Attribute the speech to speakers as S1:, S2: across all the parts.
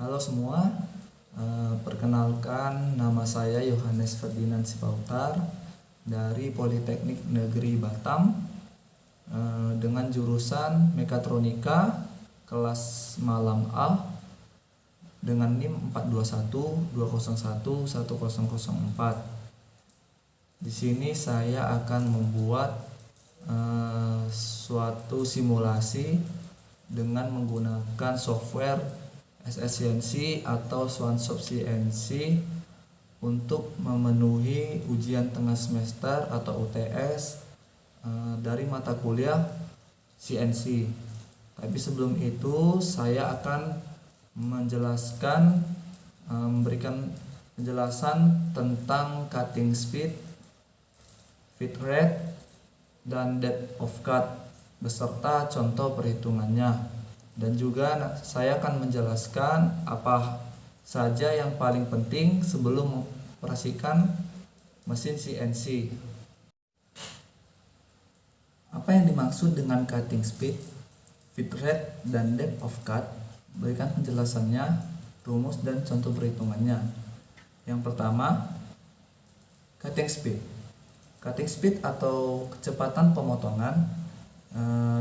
S1: Halo semua, perkenalkan nama saya Yohanes Ferdinand Sipautar dari Politeknik Negeri Batam dengan jurusan Mekatronika kelas malam A dengan NIM 421201104. Di sini saya akan membuat suatu simulasi dengan menggunakan software SSCNC atau SwanSoft CNC untuk memenuhi ujian tengah semester atau UTS dari mata kuliah CNC. Tapi sebelum itu saya akan memberikan penjelasan tentang cutting speed, feed rate, dan depth of cut beserta contoh perhitungannya. Dan juga saya akan menjelaskan apa saja yang paling penting sebelum mengoperasikan mesin CNC. Apa yang dimaksud dengan cutting speed, feed rate, dan depth of cut? Berikan penjelasannya, rumus, dan contoh perhitungannya. Yang pertama, cutting speed. Cutting speed atau kecepatan pemotongan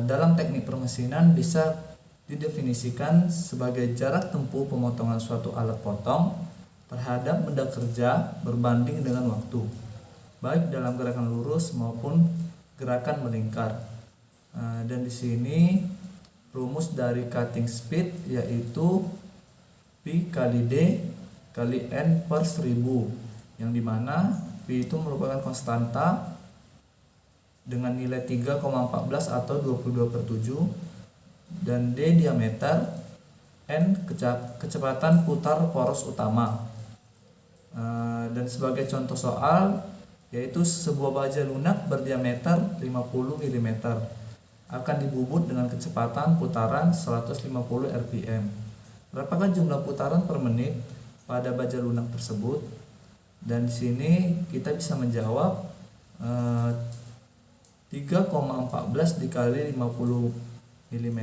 S1: dalam teknik permesinan bisa didefinisikan sebagai jarak tempuh pemotongan suatu alat potong terhadap benda kerja berbanding dengan waktu, baik dalam gerakan lurus maupun gerakan melingkar. Dan di sini rumus dari cutting speed yaitu P kali D kali N per 1000, yang dimana P itu merupakan konstanta dengan nilai 3,14 atau 22/7, dan D diameter, N kecepatan putar poros utama. Dan sebagai contoh soal, yaitu sebuah baja lunak berdiameter 50 mm akan dibubut dengan kecepatan putaran 150 rpm. Berapakah jumlah putaran per menit pada baja lunak tersebut? Dan di sini kita bisa menjawab 3,14 dikali 50 mm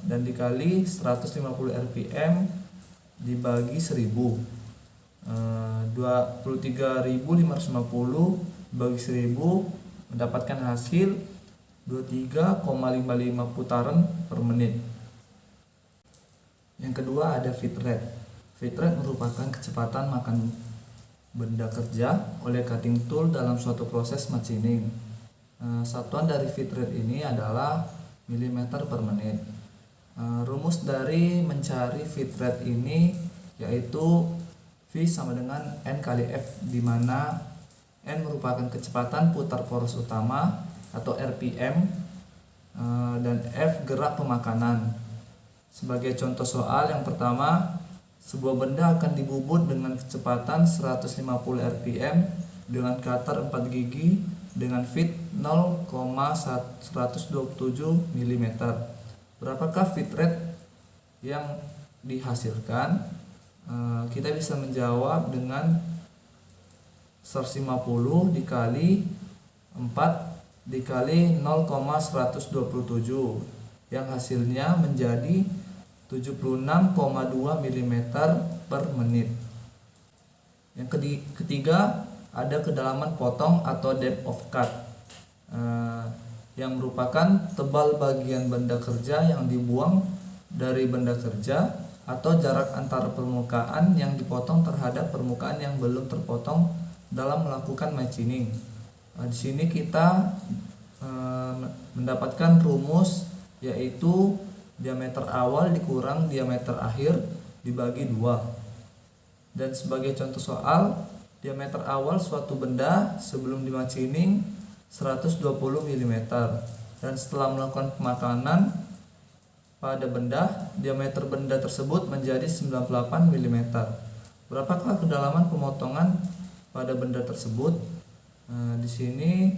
S1: dan dikali 150 rpm dibagi 1000, 23.550 bagi 1000 mendapatkan hasil 23,55 putaran per menit. Yang kedua ada feed rate. Feed rate merupakan kecepatan makan benda kerja oleh cutting tool dalam suatu proses machining. Satuan dari feed rate ini adalah milimeter per menit. Rumus dari mencari feed rate ini yaitu V sama dengan N kali F, di mana N merupakan kecepatan putar poros utama atau RPM dan F gerak pemakanan. Sebagai contoh soal yang pertama, sebuah benda akan dibubut dengan kecepatan 150 rpm dengan cutter 4 gigi dengan feed 0,127 mm. Berapakah feed rate yang dihasilkan? Kita bisa menjawab dengan 150 dikali 4 dikali 0,127, yang hasilnya menjadi 76,2 mm per menit. Yang ketiga ada kedalaman potong atau depth of cut, yang merupakan tebal bagian benda kerja yang dibuang dari benda kerja atau jarak antara permukaan yang dipotong terhadap permukaan yang belum terpotong dalam melakukan machining. Di sini kita mendapatkan rumus yaitu diameter awal dikurang diameter akhir dibagi 2. Dan sebagai contoh soal, diameter awal suatu benda sebelum dimachining 120 mm, dan setelah melakukan pemakanan pada benda, diameter benda tersebut menjadi 98 mm. Berapakah kedalaman pemotongan pada benda tersebut? Di sini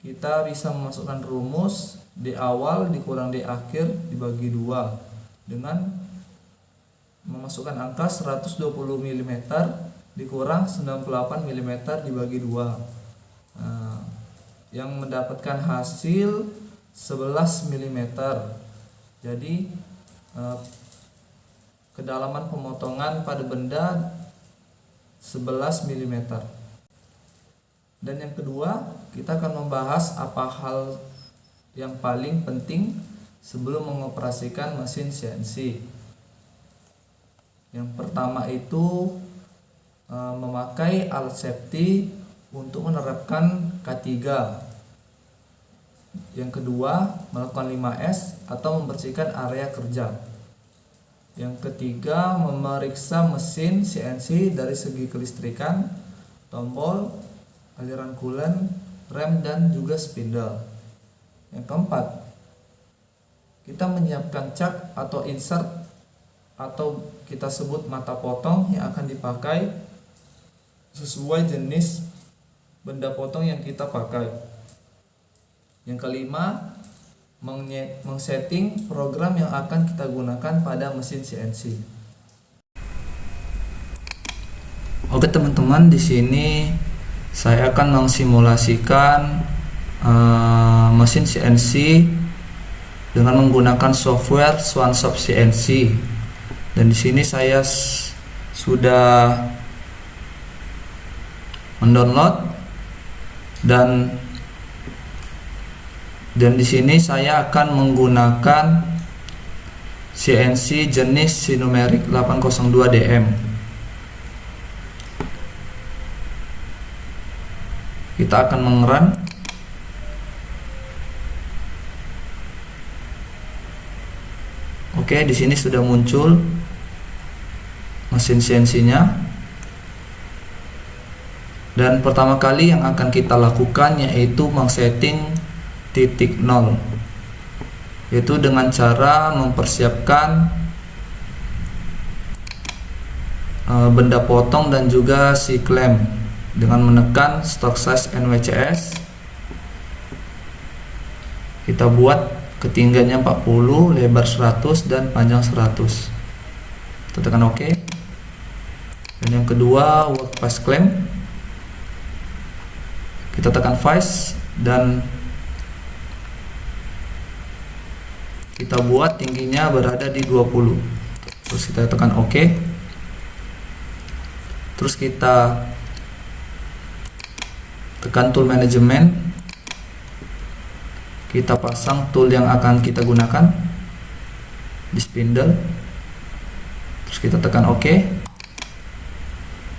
S1: kita bisa memasukkan rumus D awal dikurang D akhir dibagi 2 dengan memasukkan angka 120 mm dikurang 98 mm dibagi 2, yang mendapatkan hasil 11 mm. Jadi kedalaman pemotongan pada benda 11 mm. Dan yang kedua, kita akan membahas apa hal yang paling penting sebelum mengoperasikan mesin CNC. Yang pertama itu memakai alat safety untuk menerapkan K3. Yang kedua, melakukan 5S atau membersihkan area kerja. Yang ketiga, memeriksa mesin CNC dari segi kelistrikan, tombol, aliran coolant, rem, dan juga spindle. Yang keempat, kita menyiapkan cak atau insert atau kita sebut mata potong yang akan dipakai sesuai jenis benda potong yang kita pakai. Yang kelima, mengsetting program yang akan kita gunakan pada mesin CNC. Oke teman-teman, di sini saya akan mensimulasikan mesin CNC dengan menggunakan software Swanshop CNC. Dan di sini saya sudah mendownload dan di sini saya akan menggunakan CNC jenis Sinumerik 802DM. Kita akan mengerun. Oke, di sini sudah muncul mesin CNC-nya. Dan pertama kali yang akan kita lakukan yaitu mengsetting titik 0, yaitu dengan cara mempersiapkan benda potong dan juga si klem dengan menekan stock size NWCS. Kita buat ketinggiannya 40, lebar 100 dan panjang 100. Kita tekan OK. Dan yang kedua, work face clamp. Kita tekan face dan kita buat tingginya berada di 20. Terus kita tekan OK. Terus kita tekan tool management. Kita pasang tool yang akan kita gunakan di spindle. Terus kita tekan OK.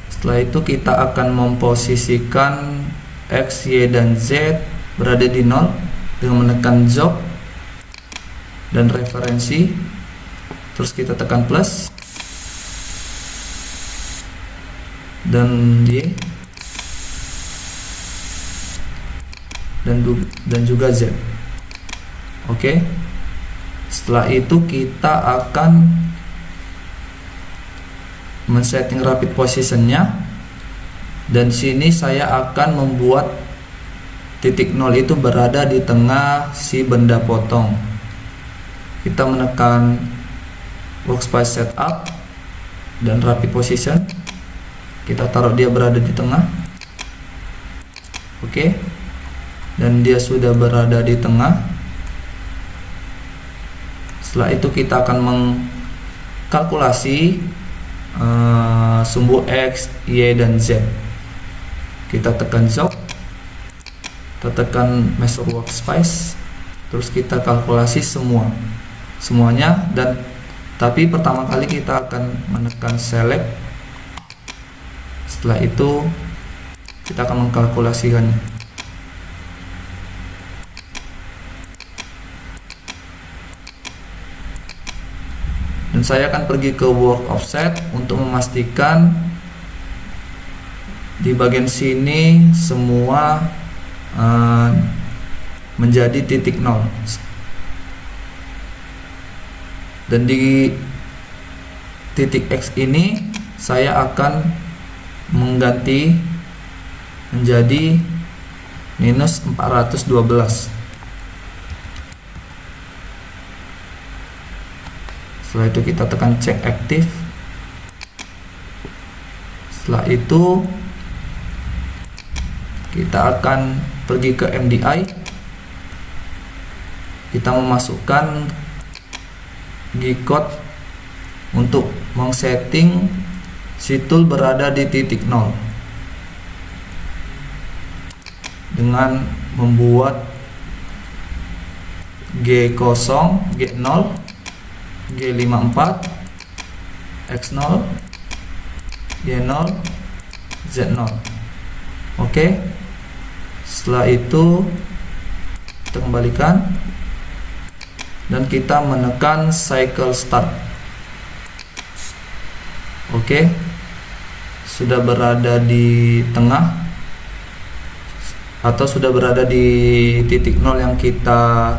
S1: Setelah itu kita akan memposisikan X, Y, dan Z berada di 0 dengan menekan job dan referensi. Terus kita tekan plus dan Y dan juga Z. Oke. Setelah itu kita akan men-setting rapid positionnya, dan sini saya akan membuat titik 0 itu berada di tengah si benda potong. Kita menekan workspace setup dan rapid position. Kita taruh dia berada di tengah. Oke. Dan dia sudah berada di tengah. Setelah itu kita akan mengkalkulasi sumbu X, Y, dan Z. Kita tekan job, kita tekan measure workspace, terus kita kalkulasi semuanya. Dan tapi pertama kali kita akan menekan select. Setelah itu kita akan mengkalkulasikannya. Dan saya akan pergi ke work offset untuk memastikan di bagian sini semua menjadi titik 0. Dan di titik X ini saya akan mengganti menjadi minus 412. Setelah itu kita tekan check aktif. Setelah itu kita akan pergi ke MDI. Kita memasukkan G-code untuk mengsetting si tool berada di titik 0 dengan membuat G0, G0, G54, X0, Y0, Z0. Oke. Setelah itu kita kembalikan dan kita menekan cycle start. Oke. Sudah berada di tengah atau sudah berada di titik 0 yang kita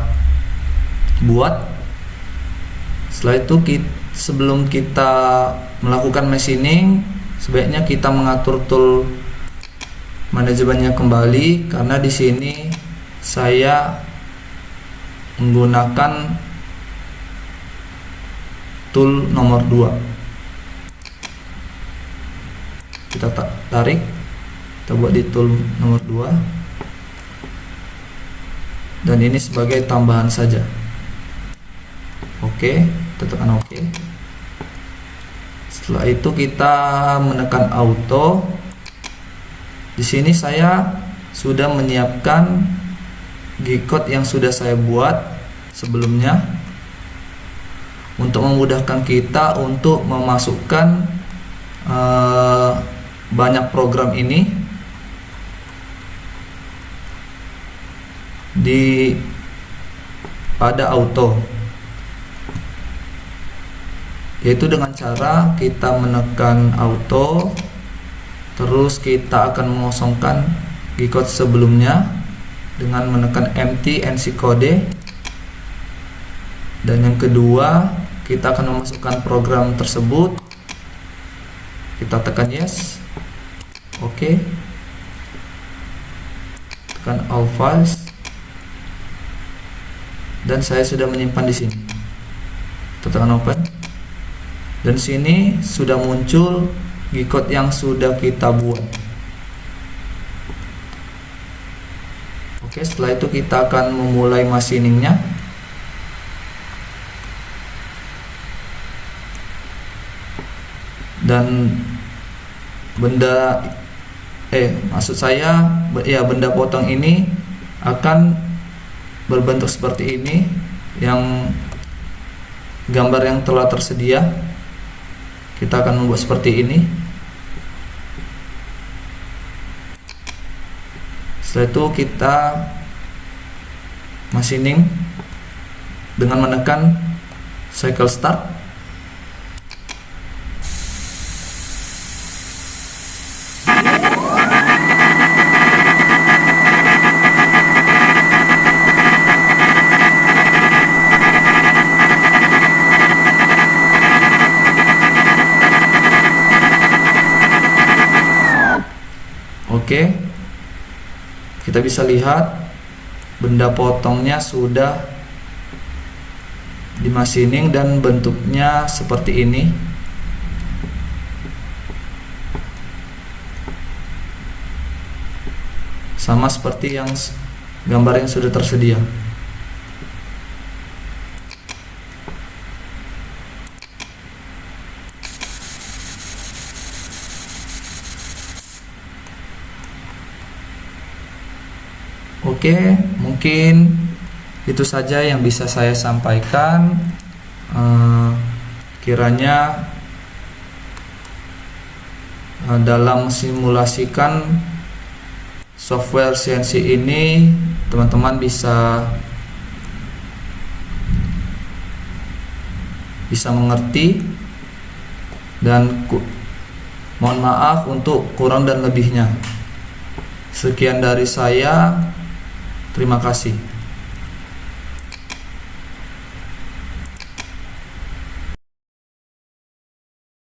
S1: buat. Setelah itu sebelum kita melakukan machining, sebaiknya kita mengatur tool manajemennya kembali, karena di sini saya menggunakan tool nomor 2. Kita tarik, kita buat di tool nomor 2, dan ini sebagai tambahan saja. Oke, kita tekan OK. Setelah itu kita menekan auto. Di sini saya sudah menyiapkan G-code yang sudah saya buat sebelumnya untuk memudahkan kita untuk memasukkan banyak program ini pada auto, yaitu dengan cara kita menekan auto, terus kita akan mengosongkan G-code sebelumnya dengan menekan empty NC code, dan yang kedua kita akan memasukkan program tersebut. Kita tekan yes, oke, tekan all files, dan saya sudah menyimpan di sini. Kita tekan open, dan sini sudah muncul G-code yang sudah kita buat. Oke, setelah itu kita akan memulai machiningnya. Dan benda potong ini akan berbentuk seperti ini, yang gambar yang telah tersedia. Kita akan membuat seperti ini. Setelah itu kita machining dengan menekan cycle start. Oke, kita bisa lihat benda potongnya sudah dimachining dan bentuknya seperti ini. Sama seperti yang gambar yang sudah tersedia. Oke, mungkin itu saja yang bisa saya sampaikan. Kiranya dalam simulasikan software CNC ini teman-teman bisa mengerti, dan mohon maaf untuk kurang dan lebihnya. Sekian dari saya. Terima kasih.